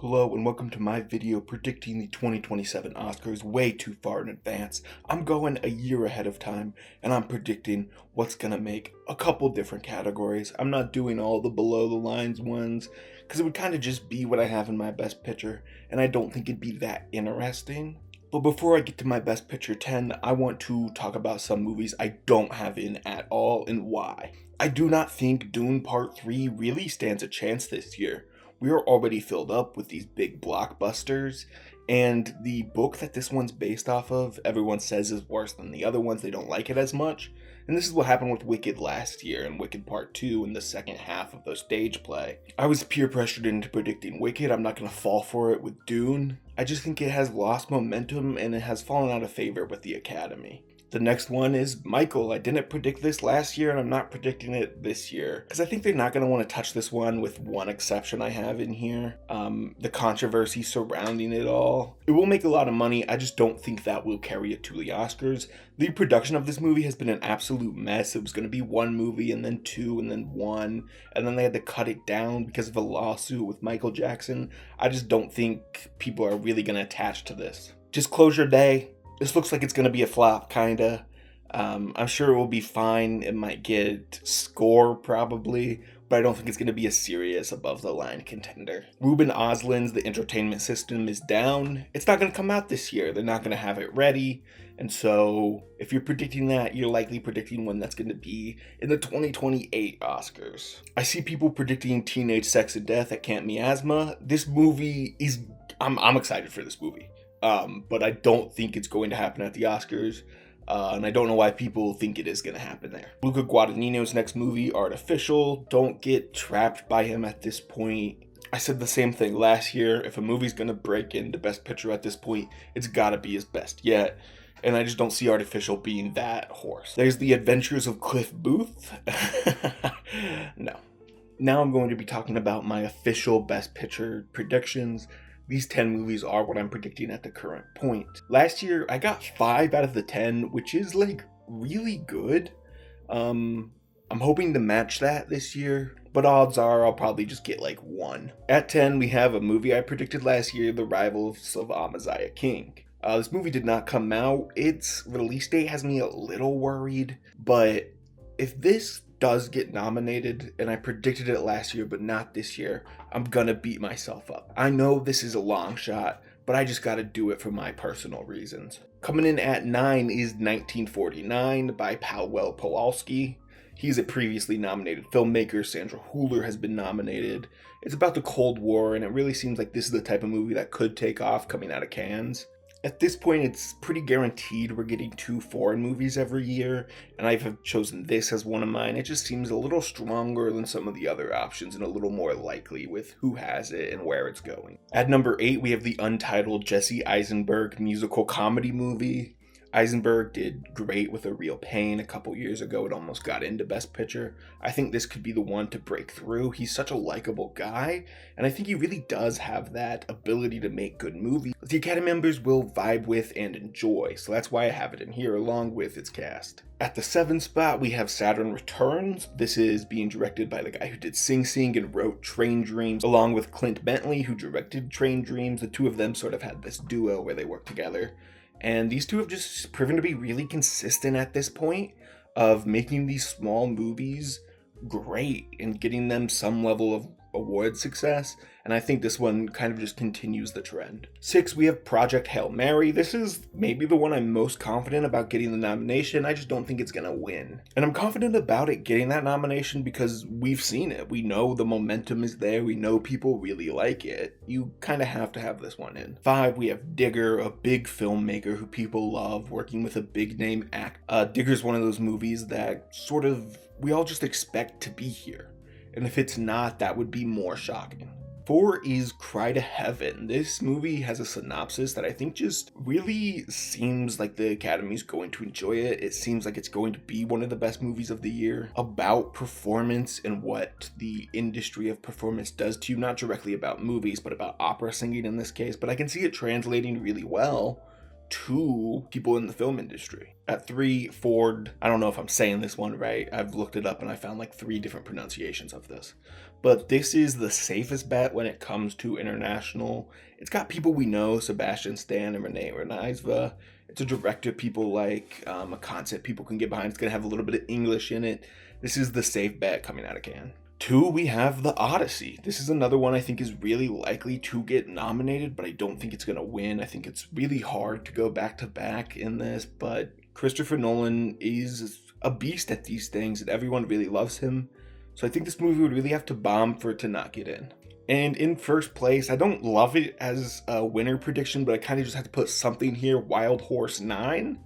Hello and welcome to my video predicting the 2027 Oscars way too far in advance. I'm going a year ahead of time and I'm predicting what's gonna make a couple different categories. I'm not doing all the below the lines ones because it would kind of just be what I have in my best picture and I don't think it'd be that interesting. But before I get to my best picture 10, I want to talk about some movies I don't have in at all and why. I do not think Dune Part 3 really stands a chance this year. We are already filled up with these big blockbusters, and the book that this one's based off of, everyone says is worse than the other ones. They don't like it as much. And this is what happened with Wicked last year and Wicked Part 2 in the second half of the stage play. I was peer pressured into predicting Wicked. I'm not going to fall for it with Dune. I just think it has lost momentum and it has fallen out of favor with the Academy. The next one is Michael. I didn't predict this last year and I'm not predicting it this year because I think they're not going to want to touch this one with one exception I have in here. The controversy surrounding it all. It will make a lot of money. I just don't think that will carry it to the Oscars. The production of this movie has been an absolute mess. It was going to be one movie and then two and then one. And then they had to cut it down because of a lawsuit with Michael Jackson. I just don't think people are really going to attach to this. Disclosure Day. This looks like it's going to be a flop, kinda. I'm sure it will be fine. It might get score, probably, but I don't think it's going to be a serious above-the-line contender. Ruben Ostlund's The Entertainment System is down. It's not going to come out this year. They're not going to have it ready. And so, if you're predicting that, you're likely predicting one that's going to be in the 2028 Oscars. I see people predicting Teenage Sex and Death at Camp Miasma. This movie is... I'm excited for this movie. But I don't think it's going to happen at the Oscars, and I don't know why people think it is going to happen there. Luca Guadagnino's next movie, Artificial, don't get trapped by him at this point. I said the same thing last year. If a movie's going to break into Best Picture at this point, it's got to be his best yet, and I just don't see Artificial being that horse. There's The Adventures of Cliff Booth. No. Now I'm going to be talking about my official Best Picture predictions. These 10 movies are what I'm predicting at the current point. Last year, I got 5 out of the 10, which is, really good. I'm hoping to match that this year, but odds are I'll probably just get, 1. At 10, we have a movie I predicted last year, The Rivals of Amziah King. This movie did not come out. Its release date has me a little worried, but if this does get nominated, and I predicted it last year but not this year, I'm gonna beat myself up. I know this is a long shot, but I just gotta do it for my personal reasons. Coming in at 9 is 1949 by Powell Pawlowski. He's a previously nominated filmmaker. Sandra Hüller has been nominated. It's about the Cold War, and it really seems like this is the type of movie that could take off coming out of Cannes. At this point, it's pretty guaranteed we're getting 2 foreign movies every year, and I've chosen this as one of mine. It just seems a little stronger than some of the other options and a little more likely with who has it and where it's going. At number 8, we have the Untitled Jesse Eisenberg musical comedy movie. Eisenberg did great with A Real Pain a couple years ago. It almost got into Best Picture. I think this could be the one to break through. He's such a likable guy, and I think he really does have that ability to make good movies that the Academy members will vibe with and enjoy, so that's why I have it in here along with its cast. At the 7th spot, we have Saturn Returns. This is being directed by the guy who did Sing Sing and wrote Train Dreams, along with Clint Bentley, who directed Train Dreams. The two of them sort of had this duo where they work together. And these two have just proven to be really consistent at this point of making these small movies great and getting them some level of award success. And I think this one kind of just continues the trend. 6, we have Project Hail Mary. This is maybe the one I'm most confident about getting the nomination. I just don't think it's going to win. And I'm confident about it getting that nomination because we've seen it. We know the momentum is there. We know people really like it. You kind of have to have this one in. 5, we have Digger, a big filmmaker who people love, working with a big name act. Digger's one of those movies that sort of we all just expect to be here. And if it's not, that would be more shocking. 4 is Cry to Heaven. This movie has a synopsis that I think just really seems like the Academy's going to enjoy it. It seems like it's going to be one of the best movies of the year about performance and what the industry of performance does to you. Not directly about movies, but about opera singing in this case. But I can see it translating really well 2 people in the film industry. At 3, Fjord. I don't know if I'm saying this one right. I've looked it up and I found like 3 different pronunciations of this. But this is the safest bet when it comes to international. It's got people we know, Sebastian Stan and Renee Renizva. It's a director people like, a concept people can get behind. It's going to have a little bit of English in it. This is the safe bet coming out of Cannes. 2, we have the Odyssey. This is another one I think is really likely to get nominated, but I don't think it's going to win. I think it's really hard to go back to back in this, but Christopher Nolan is a beast at these things and everyone really loves him. So I think this movie would really have to bomb for it to not get in. And in first place, I don't love it as a winner prediction, but I kind of just have to put something here. Wild Horse 9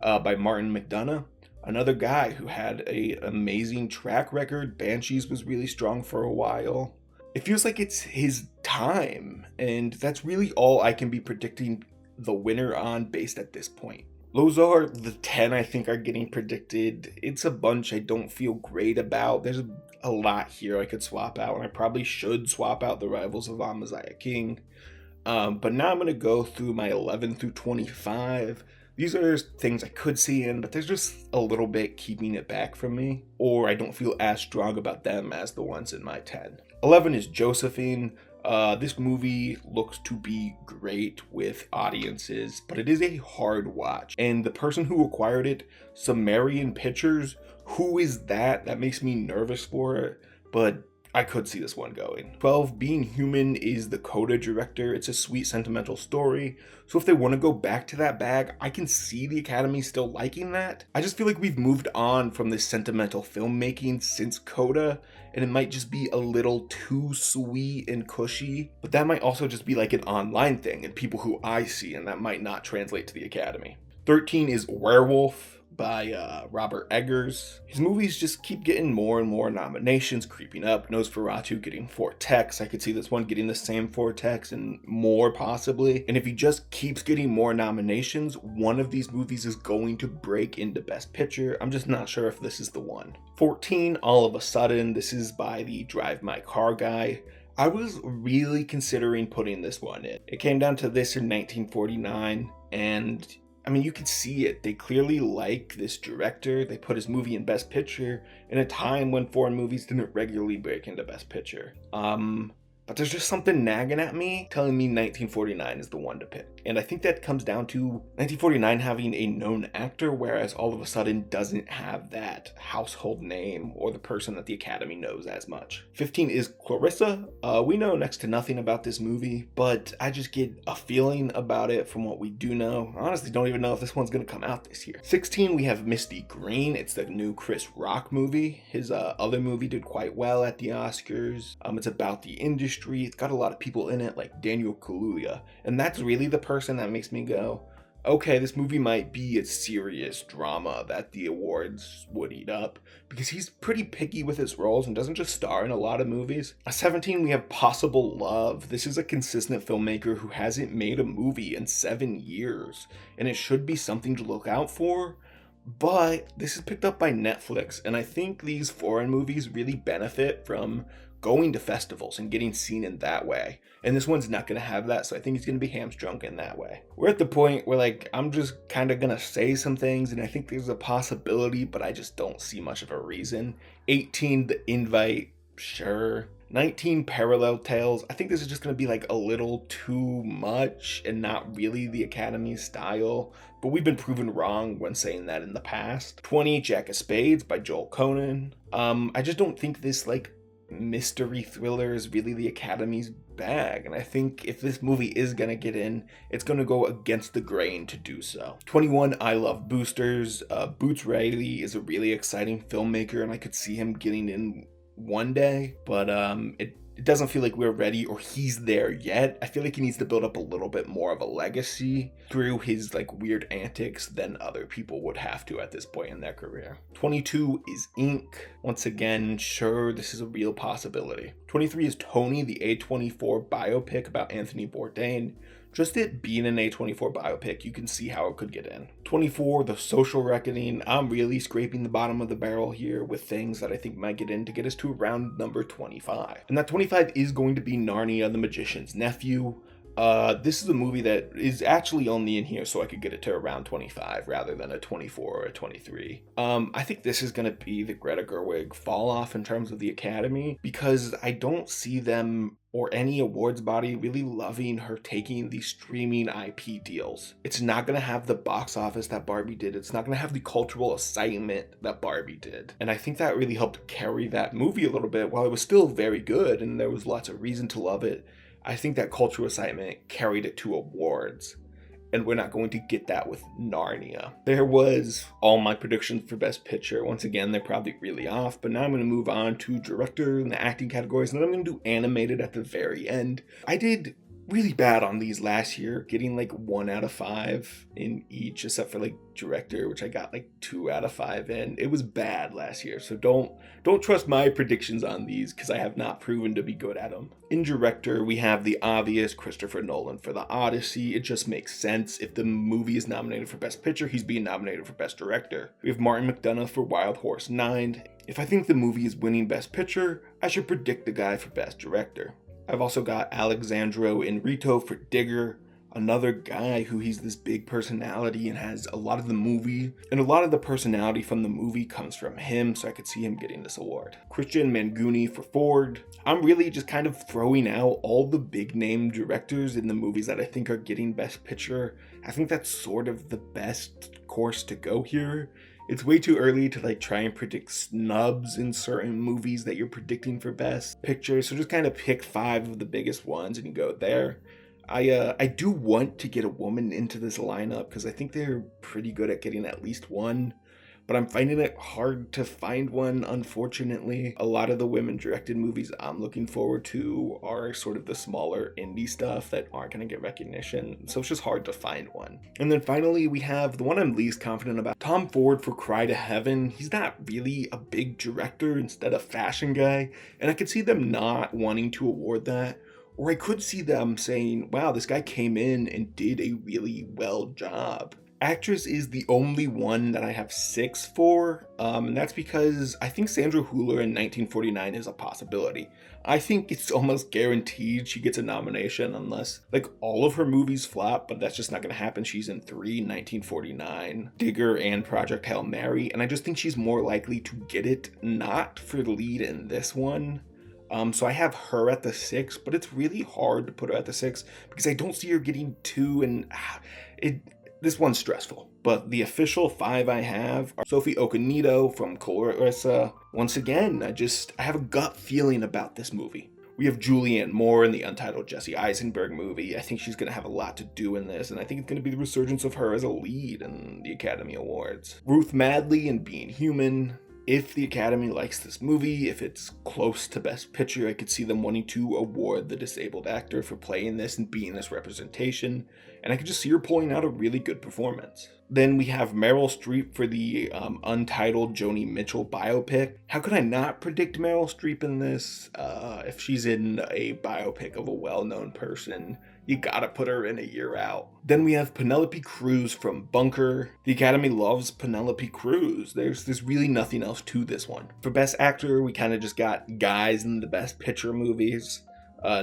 by Martin McDonagh. Another guy who had an amazing track record. Banshees was really strong for a while. It feels like it's his time, and that's really all I can be predicting the winner on based at this point. Those are the 10 I think are getting predicted. It's a bunch I don't feel great about. There's a lot here I could swap out, and I probably should swap out The Rivals of Amziah King. But now I'm going to go through my 11 through 25. These are things I could see in, but there's just a little bit keeping it back from me, or I don't feel as strong about them as the ones in my 10. 11 is Josephine. This movie looks to be great with audiences, but it is a hard watch. And the person who acquired it, Sumerian Pictures, who is that? That makes me nervous for it, but I could see this one going. 12, Being Human is the Coda director. It's a sweet, sentimental story. So if they want to go back to that bag, I can see the Academy still liking that. I just feel like we've moved on from this sentimental filmmaking since Coda, and it might just be a little too sweet and cushy. But that might also just be like an online thing and people who I see, and that might not translate to the Academy. 13 is Werewolf by Robert Eggers. His movies just keep getting more and more nominations, creeping up. Nosferatu getting 4 techs. I could see this one getting the same 4 techs and more possibly. And if he just keeps getting more nominations, one of these movies is going to break into Best Picture. I'm just not sure if this is the one. 14, All of a Sudden. This is by the Drive My Car guy. I was really considering putting this one in. It came down to this in 1949, and I mean, you can see it. They clearly like this director. They put his movie in Best Picture in a time when foreign movies didn't regularly break into Best Picture. But there's just something nagging at me telling me 1949 is the one to pick. And I think that comes down to 1949 having a known actor, whereas All of a Sudden doesn't have that household name or the person that the Academy knows as much. 15 is Clarissa. We know next to nothing about this movie, but I just get a feeling about it from what we do know. I honestly don't even know if this one's going to come out this year. 16, we have Misty Green. It's the new Chris Rock movie. His other movie did quite well at the Oscars. It's about the industry. It's got a lot of people in it like Daniel Kaluuya, and that's really the person that makes me go, okay, this movie might be a serious drama that the awards would eat up, because he's pretty picky with his roles and doesn't just star in a lot of movies. At 17, we have Possible Love. This is a consistent filmmaker who hasn't made a movie in 7 years, and it should be something to look out for. But this is picked up by Netflix, and I think these foreign movies really benefit from going to festivals and getting seen in that way. And this one's not going to have that, so I think it's going to be hamstrung in that way. We're at the point where, like, I'm just kind of going to say some things, and I think there's a possibility, but I just don't see much of a reason. 18, The Invite, sure. 19, Parallel Tales. I think this is just going to be like a little too much and not really the Academy style, but we've been proven wrong when saying that in the past. 20, Jack of Spades by Joel Coen. I just don't think this like mystery thriller is really the Academy's bag, and I think if this movie is gonna get in, it's gonna go against the grain to do so. 21, I Love Boosters. Boots Riley is a really exciting filmmaker, and I could see him getting in one day, but it doesn't feel like we're ready or he's there yet. I feel like he needs to build up a little bit more of a legacy through his like weird antics than other people would have to at this point in their career. 22 is Ink. Once again, sure, this is a real possibility. 23 is Tony, the A24 biopic about Anthony Bourdain. Just it being an A24 biopic, you can see how it could get in. 24, The Social Reckoning. I'm really scraping the bottom of the barrel here with things that I think might get in to get us to around number 25. And that 25 is going to be Narnia, the Magician's Nephew. This is a movie that is actually only in here so I could get it to around 25 rather than a 24 or a 23. I think this is going to be the Greta Gerwig fall off in terms of the Academy, because I don't see them or any awards body really loving her taking these streaming IP deals. It's not going to have the box office that Barbie did. It's not going to have the cultural excitement that Barbie did. And I think that really helped carry that movie a little bit. While it was still very good and there was lots of reason to love it, I think that cultural excitement carried it to awards. And we're not going to get that with Narnia. There was all my predictions for Best Picture. Once again, they're probably really off, but now I'm going to move on to director and the acting categories, and then I'm going to do animated at the very end. I did really bad on these last year, getting like 1 out of 5 in each, except for like director, which I got like 2 out of 5 in. It was bad last year, so don't trust my predictions on these because I have not proven to be good at them. In director, we have the obvious Christopher Nolan for the Odyssey. It just makes sense. If the movie is nominated for Best Picture, he's being nominated for Best Director. We have Martin McDonagh for Wild Horse 9. If I think the movie is winning Best Picture, I should predict the guy for Best Director. I've also got Alexandro Inarritu for Digger, another guy who he's this big personality and has a lot of the movie, and a lot of the personality from the movie comes from him, so I could see him getting this award. Christian Manguni for Fjord. I'm really just kind of throwing out all the big name directors in the movies that I think are getting Best Picture. I think that's sort of the best course to go here. It's way too early to like try and predict snubs in certain movies that you're predicting for Best Picture, so just kind of pick 5 of the biggest ones and you go there. I do want to get a woman into this lineup because I think they're pretty good at getting at least one, but I'm finding it hard to find one, unfortunately. A lot of the women directed movies I'm looking forward to are sort of the smaller indie stuff that aren't going to get recognition, so it's just hard to find one. And then finally, we have the one I'm least confident about, Tom Ford for Cry to Heaven. He's not really a big director, instead a fashion guy, and I could see them not wanting to award that. Or I could see them saying, wow, this guy came in and did a really well job. Actress is the only one that I have 6 for, and that's because I think Sandra Hüller in 1949 is a possibility. I think it's almost guaranteed she gets a nomination unless, like, all of her movies flop, but that's just not going to happen. She's in 3, 1949, Digger, and Project Hail Mary, and I just think she's more likely to get it, not for the lead in this one. So I have her at the 6, but it's really hard to put her at the 6 because I don't see her getting 2, and this one's stressful. But the official 5 I have are Sophie Okonedo from Clarissa. Once again, I have a gut feeling about this movie. We have Julianne Moore in the Untitled Jesse Eisenberg movie. I think she's going to have a lot to do in this, and I think it's going to be the resurgence of her as a lead in the Academy Awards. Ruth Madley in Being Human. If the Academy likes this movie, if it's close to Best Picture, I could see them wanting to award the disabled actor for playing this and being this representation, and I could just see her pulling out a really good performance. Then we have Meryl Streep for the Untitled Joni Mitchell biopic. How could I not predict Meryl Streep in this? If she's in a biopic of a well-known person, you gotta put her in a year out. Then we have Penelope Cruz from Bunker. The Academy loves Penelope Cruz. There's really nothing else to this one. For Best Actor, we kind of just got guys in the Best Picture movies.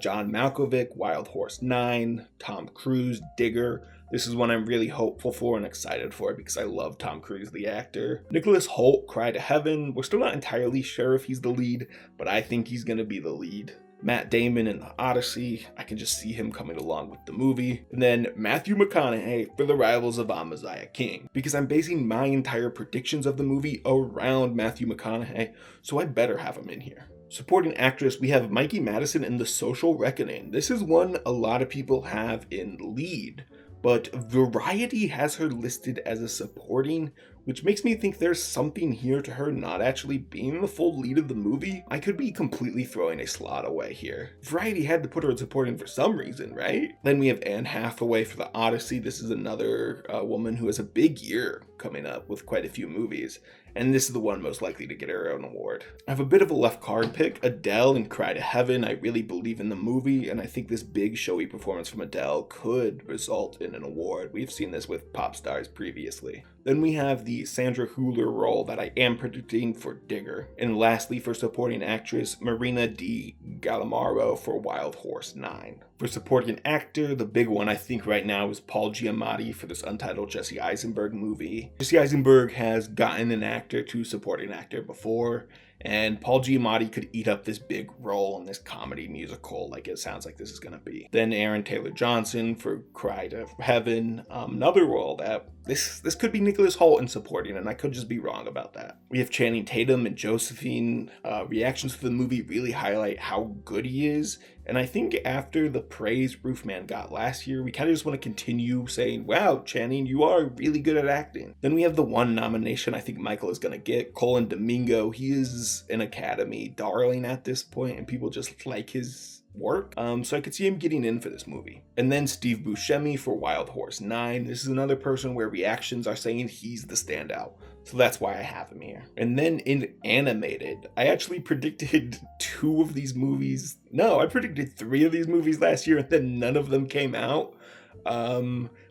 John Malkovich, Wild Horse 9, Tom Cruise, Digger. This is one I'm really hopeful for and excited for because I love Tom Cruise, the actor. Nicholas Hoult, Cry to Heaven. We're still not entirely sure if he's the lead, but I think he's going to be the lead. Matt Damon in the Odyssey. I can just see him coming along with the movie. And then Matthew McConaughey for The Rivals of Amziah King, because I'm basing my entire predictions of the movie around Matthew McConaughey, so I better have him in here. Supporting actress, we have Mikey Madison in The Social Reckoning. This is one a lot of people have in lead, but Variety has her listed as a supporting, which makes me think there's something here to her not actually being the full lead of the movie. I could be completely throwing a slot away here. Variety had to put her in supporting for some reason, right? Then we have Anne Hathaway for The Odyssey. This is another woman who has a big year coming up with quite a few movies, and this is the one most likely to get her an award. I have a bit of a left card pick, Adele in Cry to Heaven. I really believe in the movie, and I think this big showy performance from Adele could result in an award. We've seen this with pop stars previously. Then we have the Sandra Hüller role that I am predicting for Digger. And lastly, for supporting actress, Marina di Gallimaro for Wild Horse 9. For supporting actor, the big one I think right now is Paul Giamatti for this Untitled Jesse Eisenberg movie. Jesse Eisenberg has gotten an actor to supporting actor before, and Paul Giamatti could eat up this big role in this comedy musical like it sounds like this is going to be. Then Aaron Taylor-Johnson for Cry to Heaven, another role that this could be Nicholas Hoult in supporting, and I could just be wrong about that. We have Channing Tatum and Josephine. Reactions to the movie really highlight how good he is, and I think after the praise Roofman got last year, we kind of just want to continue saying, wow, Channing, you are really good at acting. Then we have the one nomination I think Michael is going to get, Colin Domingo. He is an Academy darling at this point, and people just like his work. So I could see him getting in for this movie. And then Steve Buscemi for Wild Horse 9. This is another person where reactions are saying he's the standout. So that's why I have him here. And then in animated, I actually predicted 2 of these movies. No, I predicted 3 of these movies last year, and then none of them came out.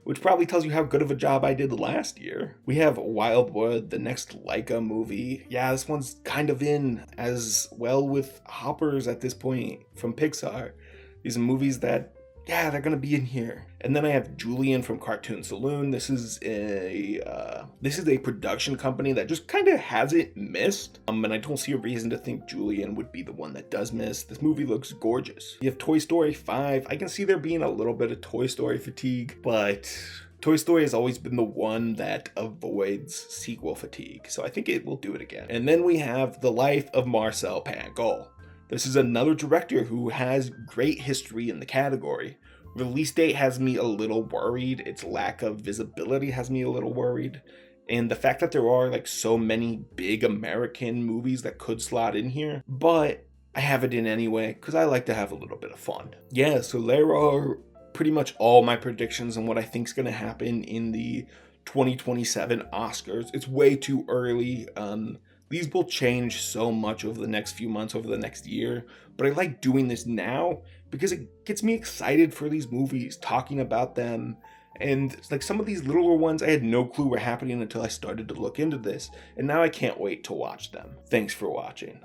Which probably tells you how good of a job I did last year. We have Wildwood, the next Laika movie. Yeah, this one's kind of in as well with Hoppers at this point from Pixar. These are movies that, yeah, they're gonna be in here. And then I have Julian from Cartoon Saloon. This is a production company that just kind of hasn't missed. And I don't see a reason to think Julian would be the one that does miss. This movie looks gorgeous. You have Toy Story 5. I can see there being a little bit of Toy Story fatigue, but Toy Story has always been the one that avoids sequel fatigue. So I think it will do it again. And then we have The Life of Marcel Pagnol. This is another director who has great history in the category. Release date has me a little worried. Its lack of visibility has me a little worried. And the fact that there are like so many big American movies that could slot in here. But I have it in anyway because I like to have a little bit of fun. Yeah, so there are pretty much all my predictions on what I think is going to happen in the 2027 Oscars. It's way too early. These will change so much over the next few months, over the next year, but I like doing this now because it gets me excited for these movies, talking about them, and like some of these littler ones I had no clue were happening until I started to look into this, and now I can't wait to watch them. Thanks for watching.